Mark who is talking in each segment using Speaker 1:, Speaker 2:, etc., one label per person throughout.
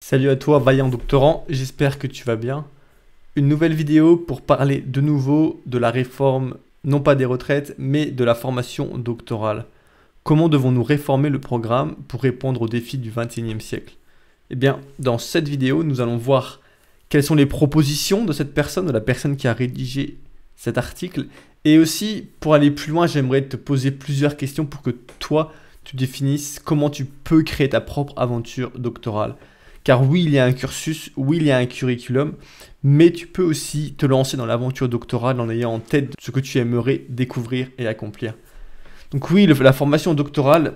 Speaker 1: Salut à toi, vaillant doctorant, j'espère que tu vas bien. Une nouvelle vidéo pour parler de nouveau de la réforme, non pas des retraites, mais de la formation doctorale. Comment devons-nous réformer le programme pour répondre aux défis du XXIe siècle? Eh bien, dans cette vidéo, nous allons voir quelles sont les propositions de cette personne, de la personne qui a rédigé cet article. Et aussi, pour aller plus loin, j'aimerais te poser plusieurs questions pour que toi, tu définisses comment tu peux créer ta propre aventure doctorale. Car oui, il y a un cursus, oui, il y a un curriculum, mais tu peux aussi te lancer dans l'aventure doctorale en ayant en tête ce que tu aimerais découvrir et accomplir. Donc oui, la formation doctorale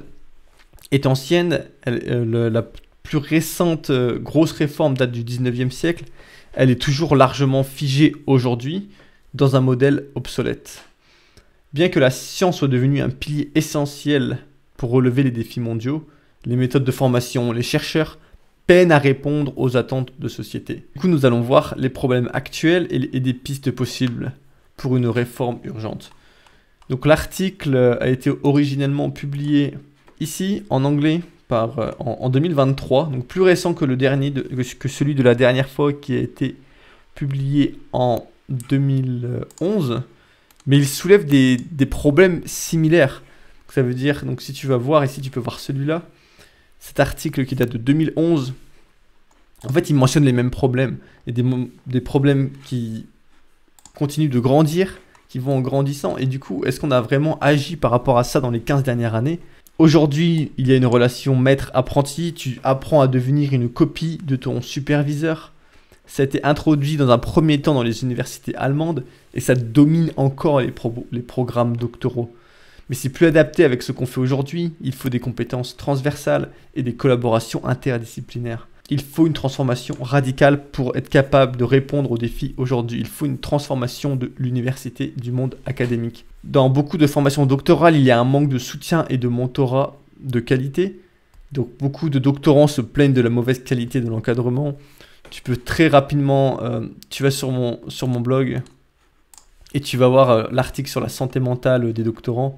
Speaker 1: est ancienne. La plus récente grosse réforme date du 19e siècle. Elle est toujours largement figée aujourd'hui dans un modèle obsolète. Bien que la science soit devenue un pilier essentiel pour relever les défis mondiaux, les méthodes de formation, les chercheurs peinent à répondre aux attentes de société. Du coup, nous allons voir les problèmes actuels et des pistes possibles pour une réforme urgente. Donc l'article a été originellement publié ici en anglais en 2023, donc plus récent que que celui de la dernière fois qui a été publié en 2011, mais il soulève des problèmes similaires. Ça veut dire, donc si tu vas voir ici, tu peux voir celui-là. Cet article qui date de 2011, en fait, il mentionne les mêmes problèmes. Il y a des problèmes qui continuent de grandir, qui vont en grandissant. Et du coup, est-ce qu'on a vraiment agi par rapport à ça dans les 15 dernières années? Aujourd'hui, il y a une relation maître-apprenti. Tu apprends à devenir une copie de ton superviseur. Ça a été introduit dans un premier temps dans les universités allemandes et ça domine encore les programmes doctoraux. Mais c'est plus adapté avec ce qu'on fait aujourd'hui. Il faut des compétences transversales et des collaborations interdisciplinaires. Il faut une transformation radicale pour être capable de répondre aux défis aujourd'hui. Il faut une transformation de l'université, du monde académique. Dans beaucoup de formations doctorales, il y a un manque de soutien et de mentorat de qualité. Donc beaucoup de doctorants se plaignent de la mauvaise qualité de l'encadrement. Tu peux très rapidement, tu vas sur mon blog et tu vas voir l'article sur la santé mentale des doctorants.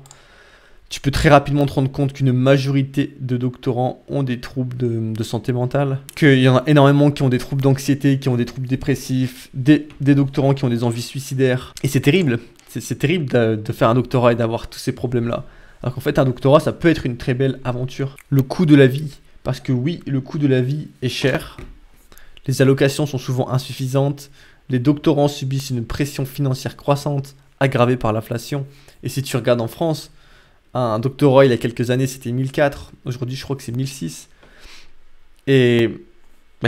Speaker 1: Tu peux très rapidement te rendre compte qu'une majorité de doctorants ont des troubles de santé mentale, qu'il y en a énormément qui ont des troubles d'anxiété, qui ont des troubles dépressifs, des doctorants qui ont des envies suicidaires. Et c'est terrible, c'est terrible de faire un doctorat et d'avoir tous ces problèmes-là. Alors qu'en fait, un doctorat, ça peut être une très belle aventure. Le coût de la vie, parce que oui, le coût de la vie est cher. Les allocations sont souvent insuffisantes. Les doctorants subissent une pression financière croissante, aggravée par l'inflation. Et si tu regardes en France, un doctorat il y a quelques années c'était 1004, aujourd'hui je crois que c'est 1006. Et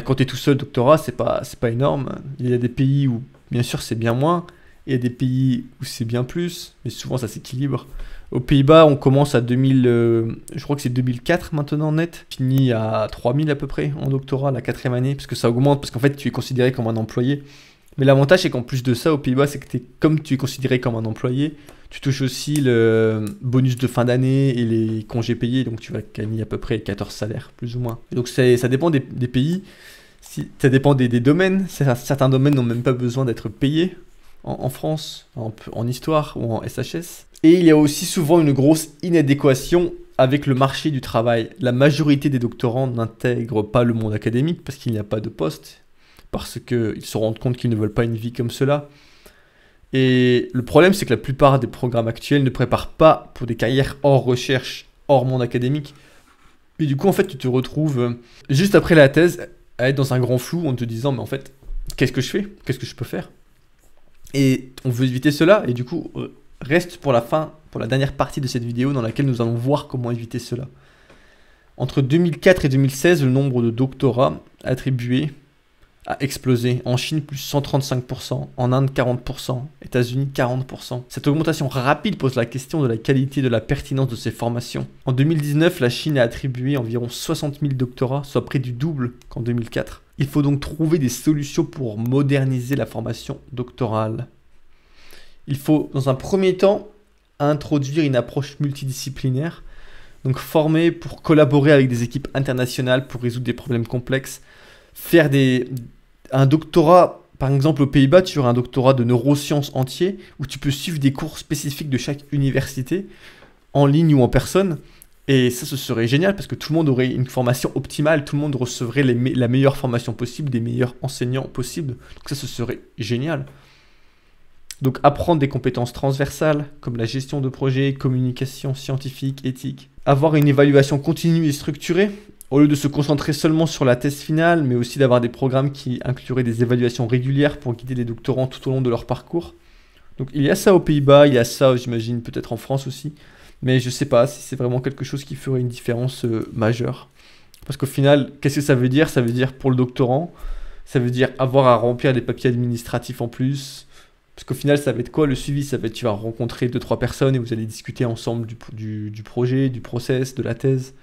Speaker 1: quand tu es tout seul, doctorat, c'est pas énorme. Il y a des pays où bien sûr c'est bien moins, et il y a des pays où c'est bien plus, mais souvent ça s'équilibre. Aux Pays-Bas, on commence à 2000, je crois que c'est 2004 maintenant net, fini à 3000 à peu près en doctorat la 4e année, parce que ça augmente, parce qu'en fait tu es considéré comme un employé. Mais l'avantage c'est qu'en plus de ça, aux Pays-Bas, c'est que comme tu es considéré comme un employé, tu touches aussi le bonus de fin d'année et les congés payés, donc tu vas gagner à peu près 14 salaires, plus ou moins. Donc ça dépend des pays, ça dépend des domaines. Certains domaines n'ont même pas besoin d'être payés en France, en histoire ou en SHS. Et il y a aussi souvent une grosse inadéquation avec le marché du travail. La majorité des doctorants n'intègrent pas le monde académique parce qu'il n'y a pas de poste, parce qu'ils se rendent compte qu'ils ne veulent pas une vie comme cela. Et le problème, c'est que la plupart des programmes actuels ne préparent pas pour des carrières hors recherche, hors monde académique. Et du coup, en fait, tu te retrouves juste après la thèse à être dans un grand flou en te disant, mais en fait, qu'est-ce que je fais? Qu'est-ce que je peux faire? Et on veut éviter cela. Et du coup, reste pour la fin, pour la dernière partie de cette vidéo dans laquelle nous allons voir comment éviter cela. Entre 2004 et 2016, le nombre de doctorats attribués a explosé. En Chine, plus 135%, en Inde, 40%, États-Unis, 40%. Cette augmentation rapide pose la question de la qualité et de la pertinence de ces formations. En 2019, la Chine a attribué environ 60 000 doctorats, soit près du double qu'en 2004. Il faut donc trouver des solutions pour moderniser la formation doctorale. Il faut, dans un premier temps, introduire une approche multidisciplinaire, donc former pour collaborer avec des équipes internationales pour résoudre des problèmes complexes, faire un doctorat, par exemple aux Pays-Bas, tu auras un doctorat de neurosciences entier où tu peux suivre des cours spécifiques de chaque université, en ligne ou en personne, Et ça, ce serait génial parce que tout le monde aurait une formation optimale, tout le monde recevrait la meilleure formation possible, des meilleurs enseignants possibles. Donc ça, ce serait génial. Donc apprendre des compétences transversales comme la gestion de projet, communication scientifique, éthique. Avoir une évaluation continue et structurée, au lieu de se concentrer seulement sur la thèse finale, mais aussi d'avoir des programmes qui incluraient des évaluations régulières pour guider les doctorants tout au long de leur parcours. Donc il y a ça aux Pays-Bas, il y a ça, j'imagine, peut-être en France aussi. Mais je sais pas si c'est vraiment quelque chose qui ferait une différence majeure. Parce qu'au final, qu'est-ce que ça veut dire? Ça veut dire pour le doctorant, ça veut dire avoir à remplir des papiers administratifs en plus. Parce qu'au final, ça va être quoi le suivi? Ça va être tu vas rencontrer 2-3 personnes et vous allez discuter ensemble du projet, du process, de la thèse.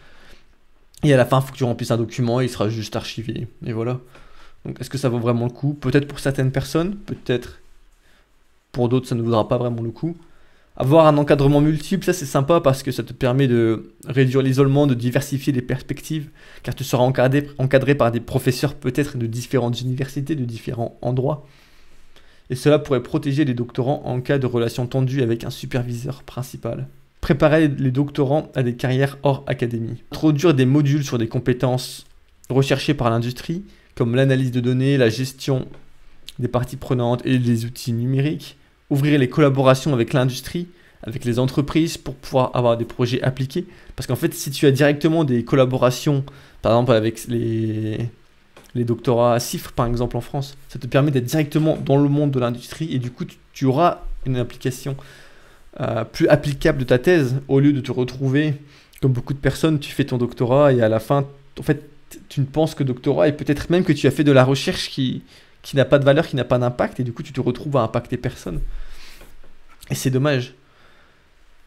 Speaker 1: Et à la fin, il faut que tu remplisses un document et il sera juste archivé. Et voilà. Donc est-ce que ça vaut vraiment le coup? Peut-être pour certaines personnes, peut-être pour d'autres, ça ne vaudra pas vraiment le coup. Avoir un encadrement multiple, ça c'est sympa parce que ça te permet de réduire l'isolement, de diversifier les perspectives, car tu seras encadré par des professeurs peut-être de différentes universités, de différents endroits. Et cela pourrait protéger les doctorants en cas de relations tendues avec un superviseur principal. Préparer les doctorants à des carrières hors académie. Introduire des modules sur des compétences recherchées par l'industrie, comme l'analyse de données, la gestion des parties prenantes et les outils numériques. Ouvrir les collaborations avec l'industrie, avec les entreprises pour pouvoir avoir des projets appliqués. Parce qu'en fait, si tu as directement des collaborations, par exemple avec les doctorats CIFRE, par exemple en France, ça te permet d'être directement dans le monde de l'industrie et du coup, tu auras une application plus applicable de ta thèse au lieu de te retrouver, comme beaucoup de personnes, tu fais ton doctorat et à la fin, en fait, tu ne penses que doctorat et peut-être même que tu as fait de la recherche qui n'a pas de valeur, qui n'a pas d'impact, et du coup tu te retrouves à impacter personne. Et c'est dommage.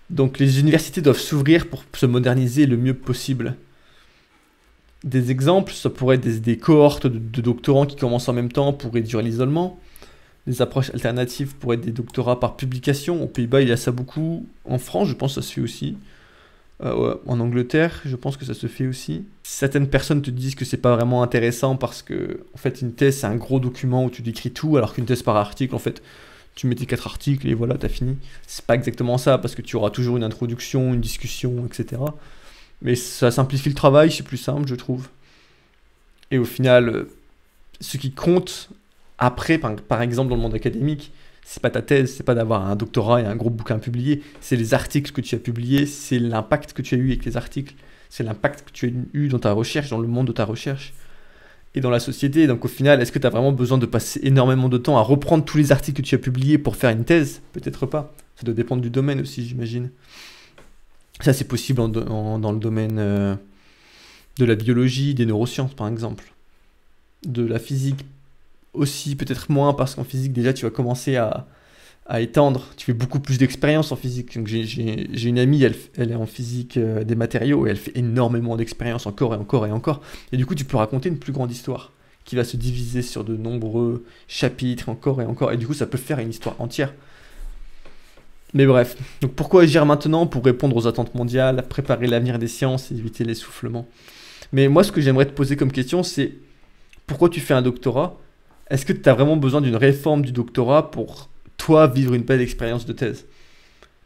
Speaker 1: Donc les universités doivent s'ouvrir pour se moderniser le mieux possible. Des exemples, ça pourrait être des cohortes de doctorants qui commencent en même temps pour réduire l'isolement. Des approches alternatives pourraient être des doctorats par publication. Aux Pays-Bas, il y a ça beaucoup. En France, je pense que ça se fait aussi. En Angleterre, je pense que ça se fait aussi. Certaines personnes te disent que c'est pas vraiment intéressant parce que, en fait, une thèse, c'est un gros document où tu décris tout, alors qu'une thèse par article, en fait, tu mets tes 4 articles et voilà, t'as fini. C'est pas exactement ça parce que tu auras toujours une introduction, une discussion, etc. Mais ça simplifie le travail, c'est plus simple, je trouve. Et au final, ce qui compte après, par exemple, dans le monde académique, c'est pas ta thèse, c'est pas d'avoir un doctorat et un gros bouquin publié, c'est les articles que tu as publiés, c'est l'impact que tu as eu avec les articles, c'est l'impact que tu as eu dans ta recherche, dans le monde de ta recherche et dans la société. Donc au final, est-ce que tu as vraiment besoin de passer énormément de temps à reprendre tous les articles que tu as publiés pour faire une thèse? Peut-être pas. Ça doit dépendre du domaine aussi, j'imagine. Ça, c'est possible dans le domaine de la biologie, des neurosciences, par exemple. De la physique aussi, peut-être moins, parce qu'en physique, déjà, tu vas commencer à étendre. Tu fais beaucoup plus d'expérience en physique. Donc, j'ai une amie, elle est en physique des matériaux, et elle fait énormément d'expérience, encore et encore et encore. Et du coup, tu peux raconter une plus grande histoire, qui va se diviser sur de nombreux chapitres, encore et encore. Et du coup, ça peut faire une histoire entière. Mais bref, donc pourquoi agir maintenant? Pour répondre aux attentes mondiales, préparer l'avenir des sciences et éviter l'essoufflement. Mais moi, ce que j'aimerais te poser comme question, c'est pourquoi tu fais un doctorat? Est-ce que tu as vraiment besoin d'une réforme du doctorat pour, toi, vivre une belle expérience de thèse?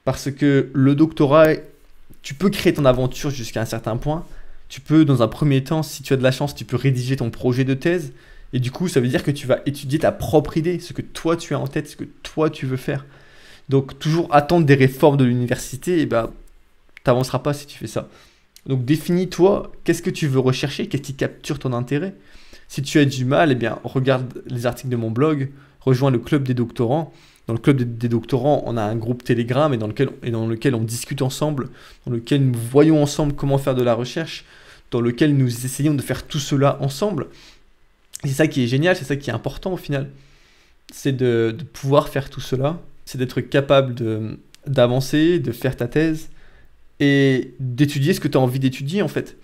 Speaker 1: Parce que le doctorat, tu peux créer ton aventure jusqu'à un certain point. Tu peux, dans un premier temps, si tu as de la chance, tu peux rédiger ton projet de thèse. Et du coup, ça veut dire que tu vas étudier ta propre idée, ce que toi, tu as en tête, ce que toi, tu veux faire. Donc toujours attendre des réformes de l'université, et ben, t'avanceras pas si tu fais ça. Donc définis-toi, qu'est-ce que tu veux rechercher, qu'est-ce qui capture ton intérêt. Si tu as du mal, eh bien, regarde les articles de mon blog, rejoins le club des doctorants. Dans le club des doctorants, on a un groupe Telegram et dans lequel on discute ensemble, dans lequel nous voyons ensemble comment faire de la recherche, dans lequel nous essayons de faire tout cela ensemble. Et c'est ça qui est génial, c'est ça qui est important au final. C'est de pouvoir faire tout cela. C'est d'être capable d'avancer, de faire ta thèse et d'étudier ce que tu as envie d'étudier en fait.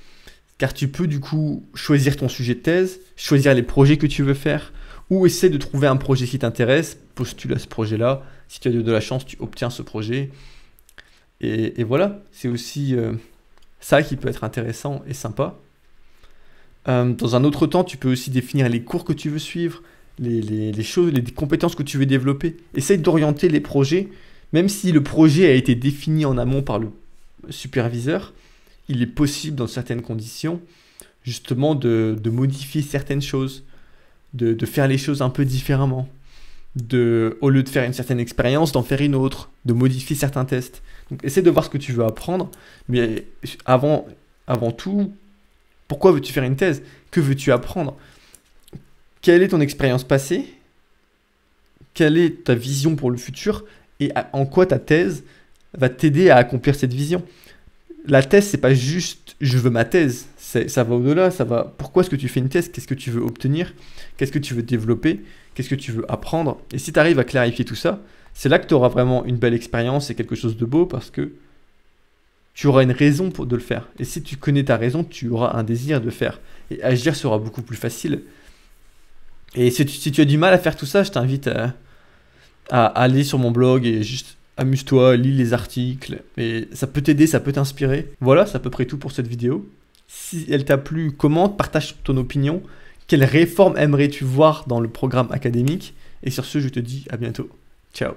Speaker 1: Car tu peux du coup choisir ton sujet de thèse, choisir les projets que tu veux faire ou essayer de trouver un projet qui t'intéresse, postule à ce projet-là. Si tu as de la chance, tu obtiens ce projet. Et voilà, c'est aussi ça qui peut être intéressant et sympa. Dans un autre temps, tu peux aussi définir les cours que tu veux suivre, les choses, les compétences que tu veux développer. Essaye d'orienter les projets, même si le projet a été défini en amont par le superviseur, il est possible dans certaines conditions justement de modifier certaines choses, de faire les choses un peu différemment, au lieu de faire une certaine expérience, d'en faire une autre, de modifier certains tests. Donc essaie de voir ce que tu veux apprendre, mais avant tout, pourquoi veux-tu faire une thèse? Que veux-tu apprendre? Quelle est ton expérience passée? Quelle est ta vision pour le futur? Et en quoi ta thèse va t'aider à accomplir cette vision? La thèse, c'est pas juste je veux ma thèse, ça va au-delà, ça va. Pourquoi est-ce que tu fais une thèse? Qu'est-ce que tu veux obtenir? Qu'est-ce que tu veux développer? Qu'est-ce que tu veux apprendre? Et si tu arrives à clarifier tout ça, c'est là que tu auras vraiment une belle expérience et quelque chose de beau parce que tu auras une raison de le faire. Et si tu connais ta raison, tu auras un désir de le faire. Et agir sera beaucoup plus facile. Et si tu as du mal à faire tout ça, je t'invite à aller sur mon blog et juste amuse-toi, lis les articles. Et ça peut t'aider, ça peut t'inspirer. Voilà, c'est à peu près tout pour cette vidéo. Si elle t'a plu, commente, partage ton opinion. Quelle réforme aimerais-tu voir dans le programme académique? Et sur ce, je te dis à bientôt. Ciao.